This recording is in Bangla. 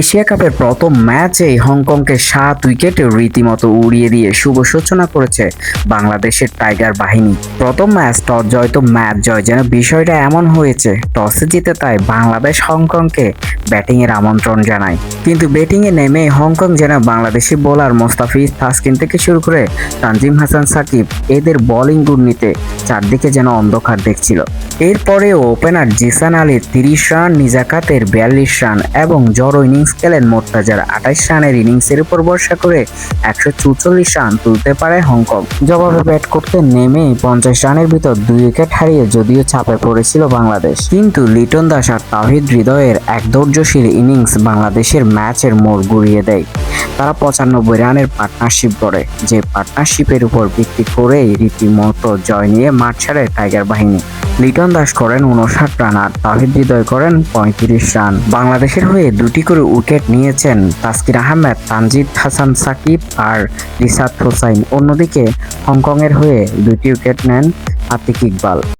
এশিয়া কাপের প্রথম ম্যাচেই হংকংকে 7 উইকেটে রীতিমতো উড়িয়ে দিয়ে শুভ সূচনা করেছে বাংলাদেশের টাইগার বাহিনী। প্রথম ম্যাচ টস জয় তো ম্যাচ জয়, যেন বিষয়টা এমন হয়েছে টসে জিতে তাই বাংলাদেশ হংকংকে ব্যাটিংয়ের আমন্ত্রণ জানায়। কিন্তু ব্যাটিংয়ে নেমে হংকং যেন বাংলাদেশি বোলার মোস্তাফিজ তাসকিন থেকে শুরু করে তানজিম হাসান সাকিব এদের বোলিং দুর্নীতিতে চারদিকে যেন অন্ধকার দেখছিল। এরপরেও ওপেনার জিসান আলীর 30 রান, নিজাকাতের 42 রান এবং জড়ো ইনিংস খেলেন মোর্তাজার 28 রানের ইনিংসের উপর ভরসা করে 144 রান তুলতে পারে হংকং। জবাবে ব্যাট করতে নেমে 50 রানের ভিতর 2 উইকেট হারিয়ে যদিও চাপে পড়েছিল বাংলাদেশ, কিন্তু লিটন দাস আর তাওহিদ হৃদয়ের এক ধৈর্যশীল ইনিংস বাংলাদেশের ম্যাচের মোড় ঘুরিয়ে দেয়। তারা 95 রানের পার্টনারশিপ গড়ে, যে পার্টনারশিপের উপর ভিত্তি করেই রীতিমতো জয় নিয়ে মাঠ ছাড়ে টাইগার বাহিনী। লিটন দাস করেন 59 রান আর তাওহিদ হৃদয় করেন 35 রান। বাংলাদেশের হয়ে 2টি করে উইকেট নিয়েছেন তাসকিন আহমেদ, তানজিদ হাসান সাকিব আর রিশাদ হোসাইন। অন্যদিকে হংকংয়ের হয়ে 2টি উইকেট নেন আতিক ইকবাল।